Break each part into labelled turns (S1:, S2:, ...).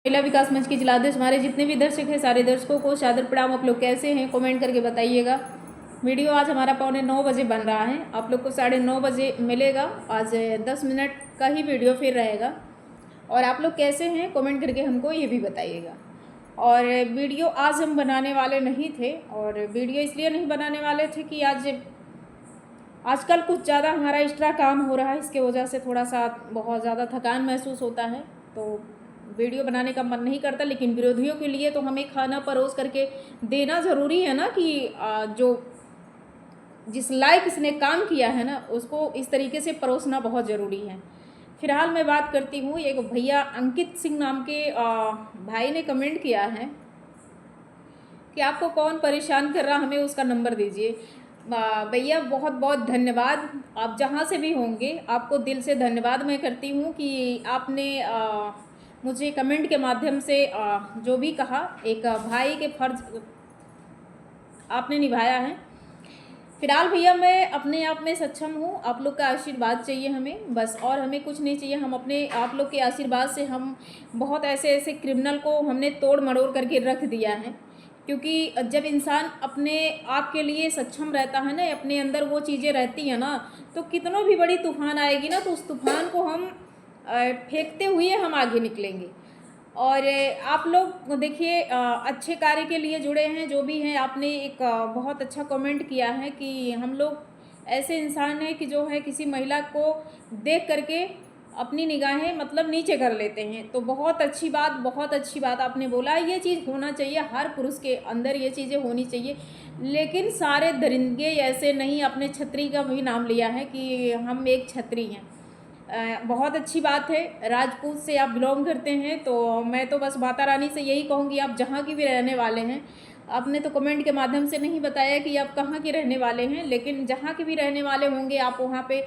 S1: महिला विकास मंच की जिलाध्यक्ष। हमारे जितने भी दर्शक हैं सारे दर्शकों को सादर प्रणाम। आप लोग कैसे हैं कमेंट करके बताइएगा। वीडियो आज हमारा 8:45 बन रहा है, आप लोग को 9:30 बजे मिलेगा। आज 10 मिनट का ही वीडियो फिर रहेगा। और आप लोग कैसे हैं कमेंट करके हमको ये भी बताइएगा। और वीडियो आज हम बनाने वाले नहीं थे, और वीडियो इसलिए नहीं बनाने वाले थे कि आजकल कुछ ज़्यादा हमारा एक्स्ट्रा काम हो रहा है, इसके वजह से थोड़ा सा बहुत ज़्यादा थकान महसूस होता है, तो वीडियो बनाने का मन नहीं करता। लेकिन विरोधियों के लिए तो हमें खाना परोस करके देना ज़रूरी है ना, कि जो जिस लायक इसने काम किया है ना, उसको इस तरीके से परोसना बहुत ज़रूरी है। फिलहाल मैं बात करती हूँ, एक भैया अंकित सिंह नाम के भाई ने कमेंट किया है कि आपको कौन परेशान कर रहा, हमें उसका नंबर दीजिए। भैया बहुत बहुत धन्यवाद, आप जहाँ से भी होंगे आपको दिल से धन्यवाद मैं करती हूँ कि आपने मुझे कमेंट के माध्यम से जो भी कहा, एक भाई के फर्ज आपने निभाया है। फिलहाल भैया मैं अपने आप में सक्षम हूँ, आप लोग का आशीर्वाद चाहिए हमें बस, और हमें कुछ नहीं चाहिए। हम अपने आप लोग के आशीर्वाद से हम बहुत ऐसे क्रिमिनल को हमने तोड़ मरोड़ करके रख दिया है। क्योंकि जब इंसान अपने आप के लिए सक्षम रहता है ना, अपने अंदर वो चीज़ें रहती हैं ना, तो कितनों भी बड़ी तूफान आएगी ना, तो उस तूफान को हम फेंकते हुए हम आगे निकलेंगे। और आप लोग देखिए अच्छे कार्य के लिए जुड़े हैं, जो भी हैं। आपने एक बहुत अच्छा कमेंट किया है कि हम लोग ऐसे इंसान हैं कि जो है किसी महिला को देख करके अपनी निगाहें मतलब नीचे कर लेते हैं, तो बहुत अच्छी बात आपने बोला। ये चीज़ होना चाहिए, हर पुरुष के अंदर ये चीज़ें होनी चाहिए। लेकिन सारे दरिंदे ऐसे नहीं। अपने छतरी का भी नाम लिया है कि हम एक छतरी हैं, बहुत अच्छी बात है। राजपूत से आप बिलोंग करते हैं, तो मैं तो बस माता रानी से यही कहूँगी, आप जहाँ की भी रहने वाले हैं। आपने तो कमेंट के माध्यम से नहीं बताया कि आप कहाँ के रहने वाले हैं, लेकिन जहाँ के भी रहने वाले होंगे आप वहाँ पे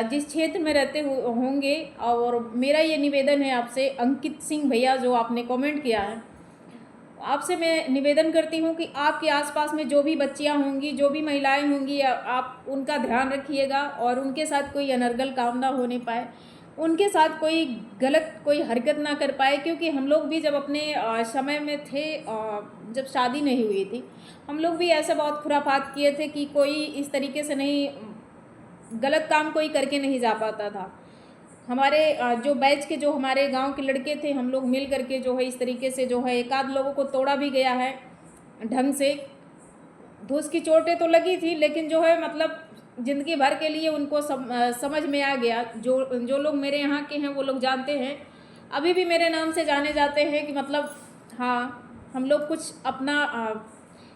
S1: जिस क्षेत्र में रहते होंगे, और मेरा ये निवेदन है आपसे, अंकित सिंह भैया जो आपने कमेंट किया है, आपसे मैं निवेदन करती हूँ कि आपके आसपास में जो भी बच्चियाँ होंगी, जो भी महिलाएं होंगी, आप उनका ध्यान रखिएगा, और उनके साथ कोई अनर्गल काम ना होने पाए, उनके साथ कोई गलत कोई हरकत ना कर पाए। क्योंकि हम लोग भी जब अपने समय में थे, जब शादी नहीं हुई थी, हम लोग भी ऐसे बहुत खुराफात किए थे कि कोई इस तरीके से नहीं, गलत काम कोई करके नहीं जा पाता था। हमारे जो बैच के जो हमारे गांव के लड़के थे, हम लोग मिल करके जो है इस तरीके से जो है एक आध लोगों को तोड़ा भी गया है ढंग से। धूस की चोटें तो लगी थी, लेकिन जो है मतलब ज़िंदगी भर के लिए उनको समझ में आ गया। जो लोग मेरे यहाँ के हैं वो लोग जानते हैं, अभी भी मेरे नाम से जाने जाते हैं कि मतलब हाँ, हम लोग कुछ अपना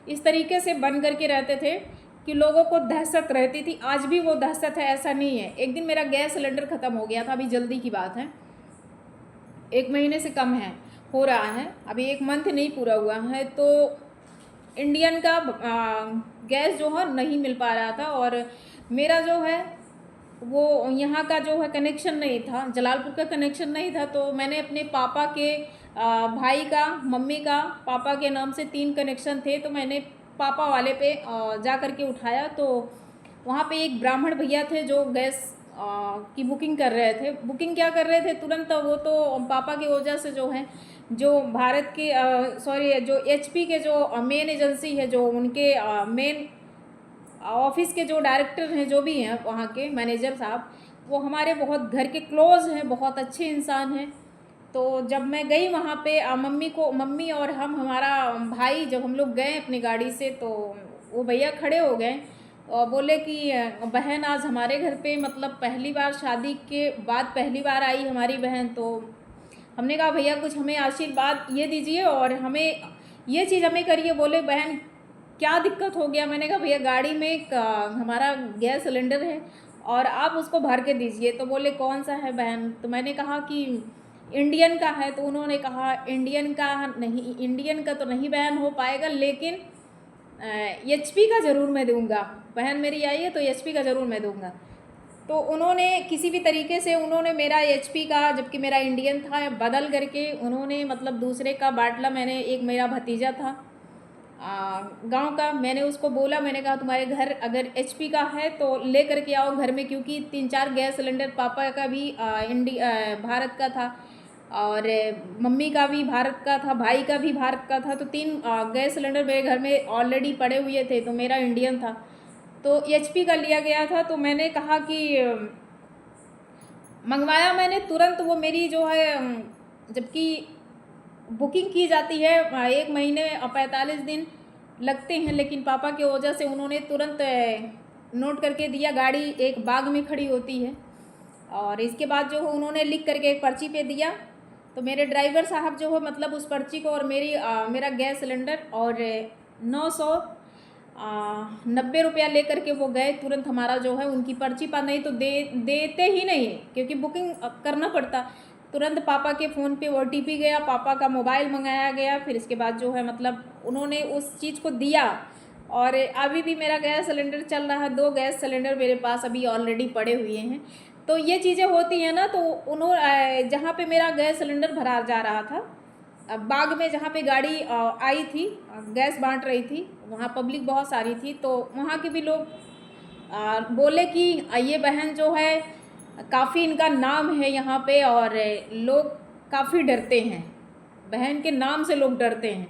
S1: इस तरीके से बन करके रहते थे कि लोगों को दहशत रहती थी। आज भी वो दहशत है, ऐसा नहीं है। एक दिन मेरा गैस सिलेंडर ख़त्म हो गया था, अभी जल्दी की बात है, 1 महीने से कम है, हो रहा है, अभी 1 मंथ नहीं पूरा हुआ है। तो इंडियन का गैस जो है नहीं मिल पा रहा था, और मेरा जो है वो यहाँ का जो है कनेक्शन नहीं था, जलालपुर का कनेक्शन नहीं था। तो मैंने अपने पापा के भाई का, मम्मी का, पापा के नाम से 3 कनेक्शन थे, तो मैंने पापा वाले पे जा कर के उठाया। तो वहाँ पे एक ब्राह्मण भैया थे जो गैस की बुकिंग कर रहे थे। बुकिंग क्या कर रहे थे तुरंत, वो तो पापा की वजह से जो है, जो भारत के जो एचपी के जो मेन एजेंसी है, जो उनके मेन ऑफिस के जो डायरेक्टर हैं, जो भी हैं वहाँ के मैनेजर साहब, वो हमारे बहुत घर के क्लोज़ हैं, बहुत अच्छे इंसान हैं। तो जब मैं गई वहाँ पे मम्मी और हमारा भाई, जब हम लोग गए अपनी गाड़ी से, तो वो भैया खड़े हो गए और बोले कि बहन आज हमारे घर पे मतलब पहली बार, शादी के बाद पहली बार आई हमारी बहन। तो हमने कहा भैया कुछ हमें आशीर्वाद ये दीजिए और हमें ये चीज़ हमें करिए। बोले बहन क्या दिक्कत हो गया? मैंने कहा भैया गाड़ी में एक हमारा गैस सिलेंडर है और आप उसको भर के दीजिए। तो बोले कौन सा है बहन? तो मैंने कहा कि इंडियन का है। तो उन्होंने कहा इंडियन का नहीं, इंडियन का तो नहीं बहन हो पाएगा, लेकिन एचपी का ज़रूर मैं दूंगा। बहन मेरी आई है तो एचपी का ज़रूर मैं दूंगा। तो उन्होंने किसी भी तरीके से उन्होंने मेरा एचपी का, जबकि मेरा इंडियन था, बदल करके उन्होंने मतलब दूसरे का बाटला, मैंने एक मेरा भतीजा था गांव का, मैंने उसको बोला, मैंने कहा तुम्हारे घर अगर एचपी का है तो ले करके आओ घर में, क्योंकि 3-4 गैस सिलेंडर पापा का भी भारत का था, और मम्मी का भी भारत का था, भाई का भी भारत का था। तो 3 गैस सिलेंडर मेरे घर में ऑलरेडी पड़े हुए थे, तो मेरा इंडियन था, तो एचपी का लिया गया था। तो मैंने कहा कि मंगवाया मैंने तुरंत। वो मेरी जो है जबकि बुकिंग की जाती है 1 महीने 45 दिन लगते हैं, लेकिन पापा की वजह से उन्होंने तुरंत नोट करके दिया। गाड़ी एक बाग में खड़ी होती है, और इसके बाद जो है उन्होंने लिख करके एक पर्ची पे दिया। तो मेरे ड्राइवर साहब जो है मतलब उस पर्ची को और मेरा गैस सिलेंडर और 990 रुपया ले करके वो गए तुरंत। हमारा जो है उनकी पर्ची पर नहीं तो देते ही नहीं है, क्योंकि बुकिंग करना पड़ता। तुरंत पापा के फ़ोन पे ओटीपी गया, पापा का मोबाइल मंगाया गया, फिर इसके बाद जो है मतलब उन्होंने उस चीज़ को दिया। और अभी भी मेरा गैस सिलेंडर चल रहा है। 2 गैस सिलेंडर मेरे पास अभी ऑलरेडी पड़े हुए हैं। तो ये चीज़ें होती हैं ना। तो जहाँ पे मेरा गैस सिलेंडर भरा जा रहा था, अब बाग में जहाँ पे गाड़ी आई थी, गैस बांट रही थी, वहाँ पब्लिक बहुत सारी थी। तो वहाँ के भी लोग बोले कि ये बहन जो है काफ़ी इनका नाम है यहाँ पे, और लोग काफ़ी डरते हैं, बहन के नाम से लोग डरते हैं।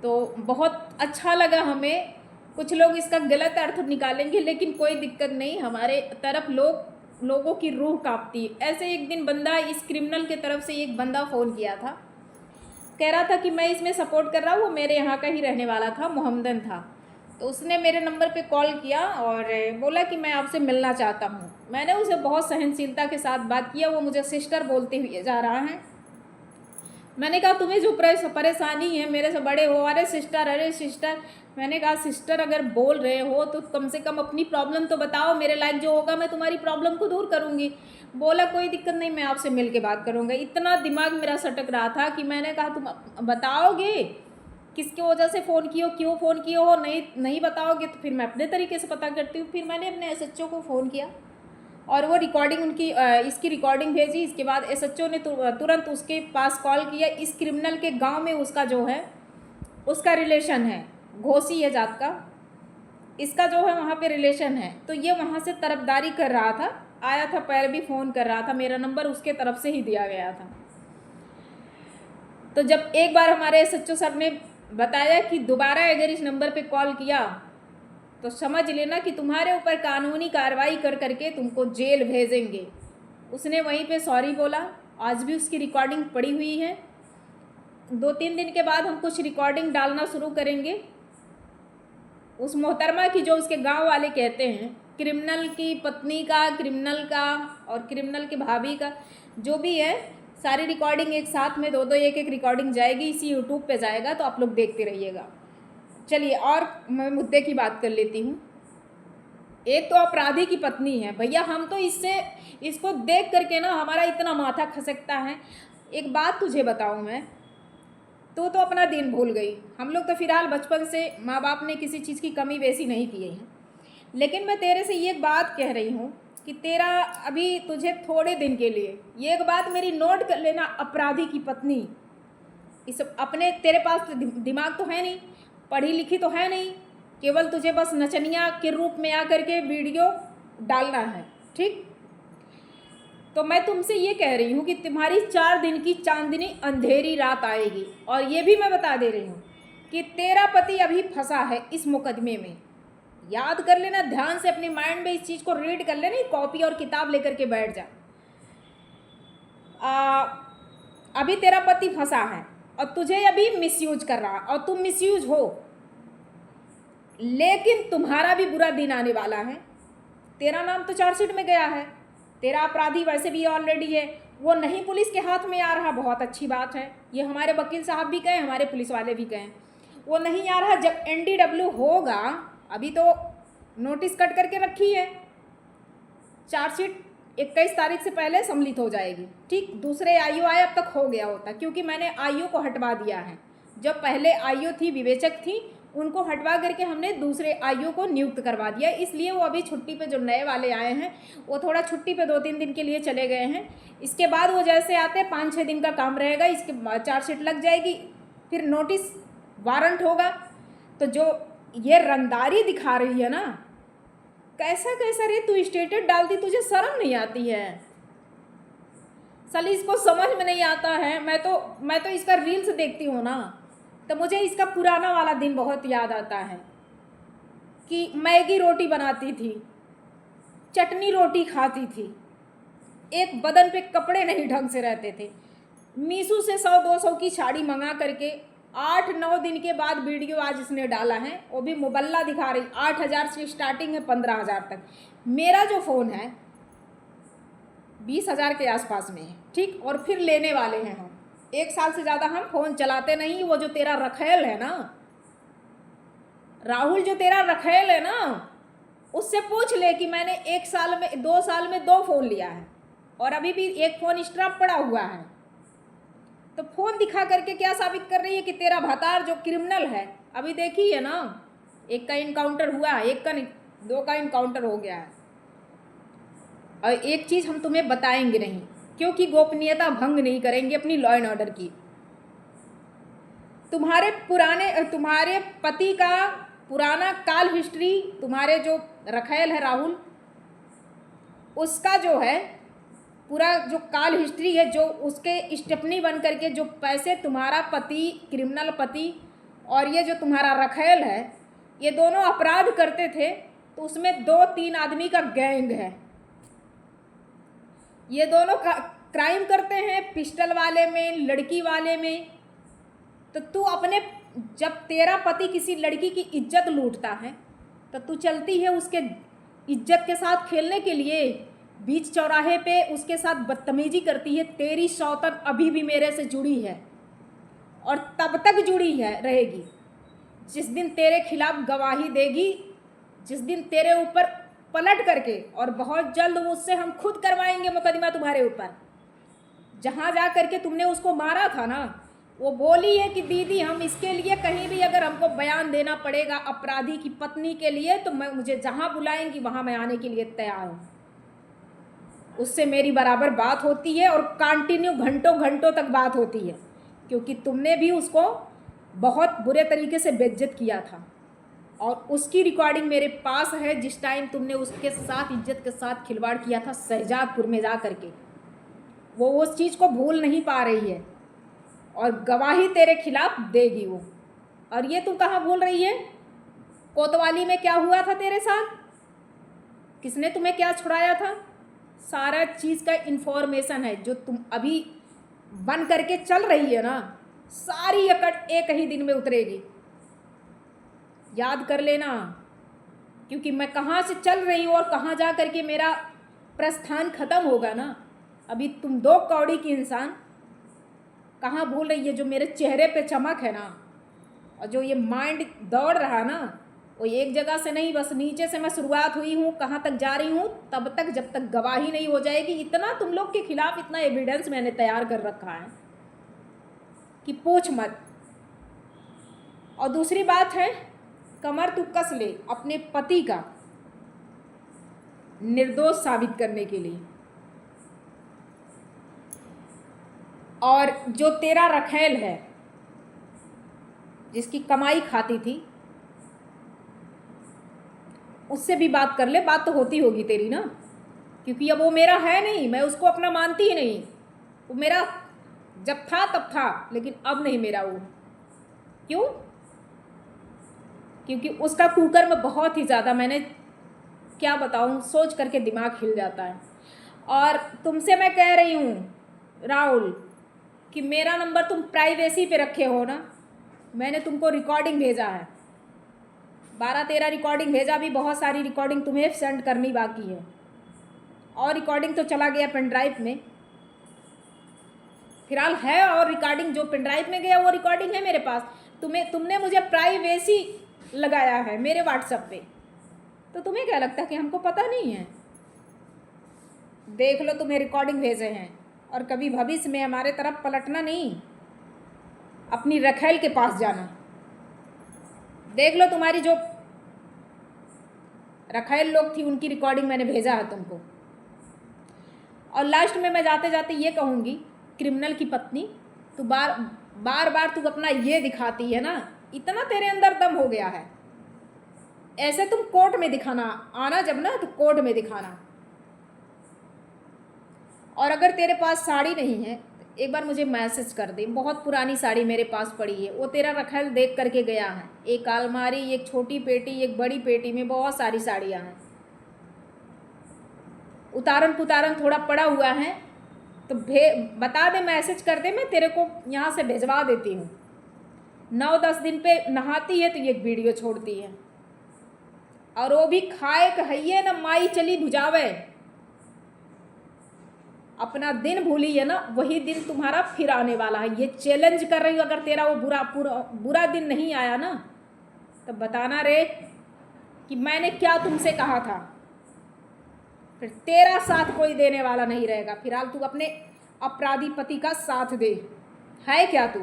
S1: तो बहुत अच्छा लगा हमें। कुछ लोग इसका गलत अर्थ निकालेंगे, लेकिन कोई दिक्कत नहीं, हमारे तरफ लोगों की रूह कांपती है। ऐसे एक दिन बंदा, इस क्रिमिनल के तरफ से एक बंदा फ़ोन किया था, कह रहा था कि मैं इसमें सपोर्ट कर रहा हूँ। वो मेरे यहाँ का ही रहने वाला था, मोहम्मदन था। तो उसने मेरे नंबर पे कॉल किया और बोला कि मैं आपसे मिलना चाहता हूँ। मैंने उसे बहुत सहनशीलता के साथ बात किया। वो मुझे सिस्टर बोलते हुए जा रहा है। मैंने कहा तुम्हें जो परेशानी है, मेरे से बड़े हो, अरे सिस्टर। मैंने कहा सिस्टर अगर बोल रहे हो तो कम से कम अपनी प्रॉब्लम तो बताओ, मेरे लायक जो होगा मैं तुम्हारी प्रॉब्लम को दूर करूँगी। बोला कोई दिक्कत नहीं, मैं आपसे मिल के बात करूँगा। इतना दिमाग मेरा सटक रहा था कि मैंने कहा तुम बताओगे किसकी वजह से फ़ोन किए हो, क्यों फ़ोन किए हो। नहीं बताओगे तो फिर मैं अपने तरीके से पता करती हूँ। फिर मैंने अपने एसएचओ को फ़ोन किया और वो रिकॉर्डिंग उनकी इसकी रिकॉर्डिंग भेजी। इसके बाद एसएचओ ने तुरंत उसके पास कॉल किया। इस क्रिमिनल के गांव में उसका जो है उसका रिलेशन है, घोसी है जात का, इसका जो है वहाँ पे रिलेशन है। तो ये वहाँ से तरफदारी कर रहा था, आया था, पैर भी फ़ोन कर रहा था। मेरा नंबर उसके तरफ से ही दिया गया था। तो जब एक बार हमारे एसएचओ सर ने बताया कि दोबारा अगर इस नंबर पे कॉल किया तो समझ लेना कि तुम्हारे ऊपर कानूनी कार्रवाई कर करके तुमको जेल भेजेंगे। उसने वहीं पे सॉरी बोला। आज भी उसकी रिकॉर्डिंग पड़ी हुई है। 2-3 दिन के बाद हम कुछ रिकॉर्डिंग डालना शुरू करेंगे उस मोहतरमा की, जो उसके गांव वाले कहते हैं, क्रिमिनल की पत्नी का, क्रिमिनल का और क्रिमिनल के भाभी का, जो भी है, सारी रिकॉर्डिंग एक साथ में 2-2 एक रिकॉर्डिंग जाएगी। इसी यूट्यूब पे जाएगा, तो आप लोग देखते रहिएगा। चलिए और मैं मुद्दे की बात कर लेती हूँ। एक तो अपराधी की पत्नी है भैया, हम तो इसको देख करके ना हमारा इतना माथा खसकता है। एक बात तुझे बताऊँ मैं, तो अपना दिन भूल गई। हम लोग तो फिलहाल बचपन से माँ बाप ने किसी चीज़ की कमी बेसी नहीं की है, लेकिन मैं तेरे से ये बात कह रही हूँ कि तेरा अभी तुझे थोड़े दिन के लिए ये एक बात मेरी नोट कर लेना, अपराधी की पत्नी, इस अपने तेरे पास दिमाग तो है नहीं, पढ़ी लिखी तो है नहीं, केवल तुझे बस नचनिया के रूप में आकर के वीडियो डालना है, ठीक। तो मैं तुमसे ये कह रही हूँ कि तुम्हारी 4 दिन की चांदनी अंधेरी रात आएगी। और ये भी मैं बता दे रही हूँ कि तेरा पति अभी फंसा है इस मुकदमे में। याद कर लेना, ध्यान से अपने माइंड में इस चीज़ को रीड कर लेना, कॉपी और किताब लेकर के बैठ जा। अभी तेरा पति फंसा है और तुझे अभी मिसयूज कर रहा है, और तुम मिसयूज हो, लेकिन तुम्हारा भी बुरा दिन आने वाला है। तेरा नाम तो चार्जशीट में गया है, तेरा अपराधी वैसे भी ऑलरेडी है, वो नहीं पुलिस के हाथ में आ रहा, बहुत अच्छी बात है। ये हमारे वकील साहब भी कहें, हमारे पुलिस वाले भी कहें, वो नहीं आ रहा। जब NDW होगा, अभी तो नोटिस कट करके रखी है, चार्जशीट 21 तारीख से पहले सम्मिलित हो जाएगी, ठीक। दूसरे आईओ आए, अब तक हो गया होता, क्योंकि मैंने आईओ को हटवा दिया है। जो पहले आईओ थी, विवेचक थी, उनको हटवा करके हमने दूसरे आईओ को नियुक्त करवा दिया। इसलिए वो अभी छुट्टी पे, जो नए वाले आए हैं वो थोड़ा छुट्टी पे 2-3 दिन के लिए चले गए हैं। इसके बाद वो जैसे आते 5-6 दिन का काम रहेगा, इसके बाद चार्जशीट लग जाएगी, फिर नोटिस वारंट होगा। तो जो ये रंगदारी दिखा रही है ना, कैसा कैसा रे तू स्टेटस डालती, तुझे शर्म नहीं आती है? सलीस को समझ में नहीं आता है। मैं तो इसका रील्स देखती हूँ ना, तो मुझे इसका पुराना वाला दिन बहुत याद आता है कि मैगी रोटी बनाती थी, चटनी रोटी खाती थी, एक बदन पे कपड़े नहीं ढंग से रहते थे। मीशो से 100-200 की साड़ी मंगा करके 8-9 दिन के बाद वीडियो आज इसने डाला है, वो भी मुबल्ला दिखा रही। 8,000 से स्टार्टिंग है 15,000 तक। मेरा जो फ़ोन है 20,000 के आसपास में है, ठीक। और फिर लेने वाले हैं हम। 1 साल से ज़्यादा हम फ़ोन चलाते नहीं। वो जो तेरा रखेल है ना राहुल, जो तेरा रखेल है ना, उससे पूछ ले कि मैंने 1 साल में 2 साल में 2 फ़ोन लिया है और अभी भी एक फ़ोन एक्स्ट्रा पड़ा हुआ है। तो फ़ोन दिखा करके क्या साबित कर रही है कि तेरा भतार जो क्रिमिनल है, अभी देखी है ना, एक का इनकाउंटर हुआ है, एक का नहीं 2 का इनकाउंटर हो गया है। और एक चीज़ हम तुम्हें बताएंगे नहीं, क्योंकि गोपनीयता भंग नहीं करेंगे अपनी लॉ एंड ऑर्डर की। तुम्हारे पति का पुराना काल हिस्ट्री, तुम्हारे जो रखेल है राहुल, उसका जो है पूरा जो काल हिस्ट्री है, जो उसके स्टेपनी बन करके जो पैसे तुम्हारा पति क्रिमिनल पति और ये जो तुम्हारा रखेल है, ये दोनों अपराध करते थे, तो उसमें 2-3 आदमी का गैंग है। ये दोनों क्राइम करते हैं, पिस्टल वाले में, लड़की वाले में। तो तू अपने, जब तेरा पति किसी लड़की की इज्जत लूटता है तो तू चलती है उसके इज्जत के साथ खेलने के लिए, बीच चौराहे पे उसके साथ बदतमीजी करती है। तेरी सौतन अभी भी मेरे से जुड़ी है और तब तक जुड़ी है रहेगी जिस दिन तेरे खिलाफ गवाही देगी, जिस दिन तेरे ऊपर पलट करके, और बहुत जल्द उससे हम खुद करवाएंगे मुकदमा तुम्हारे ऊपर। जहाँ जा करके तुमने उसको मारा था ना, वो बोली है कि दीदी हम इसके लिए कहीं भी अगर हमको बयान देना पड़ेगा अपराधी की पत्नी के लिए, तो मुझे जहाँ बुलाएंगी वहाँ मैं आने के लिए तैयार हूँ। उससे मेरी बराबर बात होती है और कंटिन्यू घंटों घंटों तक बात होती है, क्योंकि तुमने भी उसको बहुत बुरे तरीके से बेइज्जत किया था। और उसकी रिकॉर्डिंग मेरे पास है, जिस टाइम तुमने उसके साथ इज्जत के साथ खिलवाड़ किया था शहजादपुर में जा करके। वो उस चीज़ को भूल नहीं पा रही है और गवाही तेरे खिलाफ देगी वो। और ये तू कहाँ भूल रही है? कोतवाली में क्या हुआ था तेरे साथ, किसने तुम्हें क्या छुड़ाया था, सारा चीज़ का इन्फॉर्मेशन है। जो तुम अभी बन करके चल रही है ना, सारी अकड़ एक ही दिन में उतरेगी, याद कर लेना। क्योंकि मैं कहाँ से चल रही हूँ और कहाँ जा करके मेरा प्रस्थान खत्म होगा ना। अभी तुम 2 कौड़ी की इंसान कहाँ भूल रही है? जो मेरे चेहरे पे चमक है ना, और जो ये माइंड दौड़ रहा ना, वो एक जगह से नहीं, बस नीचे से मैं शुरुआत हुई हूँ, कहाँ तक जा रही हूँ तब तक, जब तक गवाही नहीं हो जाएगी। इतना तुम लोग के खिलाफ इतना एविडेंस मैंने तैयार कर रखा है कि पूछ मत। और दूसरी बात है, कमर तू कस ले अपने पति का निर्दोष साबित करने के लिए। और जो तेरा रखेल है जिसकी कमाई खाती थी, उससे भी बात कर ले। बात तो होती होगी तेरी ना, क्योंकि अब वो मेरा है नहीं, मैं उसको अपना मानती ही नहीं। वो मेरा जब था तब था, लेकिन अब नहीं मेरा वो। क्यों? क्योंकि उसका कुकर में बहुत ही ज़्यादा, मैंने क्या बताऊँ, सोच करके दिमाग हिल जाता है। और तुमसे मैं कह रही हूँ राहुल कि मेरा नंबर तुम प्राइवेसी पे रखे हो ना। मैंने तुमको रिकॉर्डिंग भेजा है, 12-13 रिकॉर्डिंग भेजा, भी बहुत सारी रिकॉर्डिंग तुम्हें सेंड करनी बाकी है। और रिकॉर्डिंग तो चला गया पेन ड्राइव में, फिलहाल है। और रिकॉर्डिंग जो पेन ड्राइव में गया वो रिकॉर्डिंग है मेरे पास। तुमने मुझे प्राइवेसी लगाया है मेरे व्हाट्सएप पे, तो तुम्हें क्या लगता है कि हमको पता नहीं है? देख लो, तुम्हें रिकॉर्डिंग भेजे हैं। और कभी भविष्य में हमारे तरफ पलटना नहीं, अपनी रखेल के पास जाना। देख लो, तुम्हारी जो रखेल लोग थी उनकी रिकॉर्डिंग मैंने भेजा है तुमको। और लास्ट में मैं जाते जाते ये कहूँगी, क्रिमिनल की पत्नी, तू बार बार तू अपना ये दिखाती है ना, इतना तेरे अंदर दम हो गया है, ऐसे तुम कोर्ट में दिखाना आना, जब ना तो कोर्ट में दिखाना। और अगर तेरे पास साड़ी नहीं है एक बार मुझे मैसेज कर दे। बहुत पुरानी साड़ी मेरे पास पड़ी है, वो तेरा रखल देख करके गया है। एक अलमारी, एक छोटी पेटी, एक बड़ी पेटी में बहुत सारी साड़ियाँ हैं। उतारन पुतारन थोड़ा पड़ा हुआ है तो बता दे, मैसेज कर दे, मैं तेरे को यहाँ से भिजवा देती हूँ। 9-10 दिन पे नहाती है तो ये वीडियो छोड़ती है, और वो भी खाए कहिए ना माई चली भुजावे। अपना दिन भूली है ना, वही दिन तुम्हारा फिर आने वाला है। ये चैलेंज कर रही हूँ, अगर तेरा वो बुरा दिन नहीं आया ना तो बताना रे कि मैंने क्या तुमसे कहा था। फिर तेरा साथ कोई देने वाला नहीं रहेगा। फिलहाल तू अपने अपराधी पति का साथ दे। है क्या तू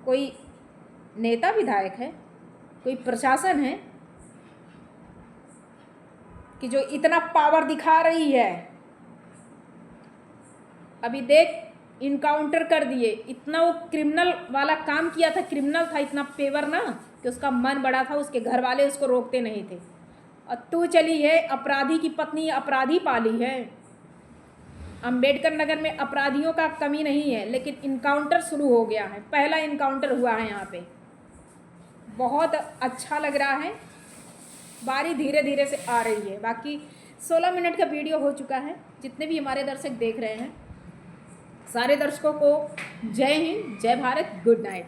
S1: कोई नेता विधायक है, कोई प्रशासन है कि जो इतना पावर दिखा रही है? अभी देख, इनकाउंटर कर दिए। इतना वो क्रिमिनल वाला काम किया था, क्रिमिनल था, इतना पेवर ना कि उसका मन बड़ा था, उसके घर वाले उसको रोकते नहीं थे। और तू चली है अपराधी की पत्नी, अपराधी पाली है। अंबेडकर नगर में अपराधियों का कमी नहीं है, लेकिन इनकाउंटर शुरू हो गया है। पहला इनकाउंटर हुआ है यहाँ पे। बहुत अच्छा लग रहा है, बारी धीरे धीरे से आ रही है। बाकी 16 मिनट का वीडियो हो चुका है। जितने भी हमारे दर्शक देख रहे हैं, सारे दर्शकों को जय हिंद, जय भारत, गुड नाइट।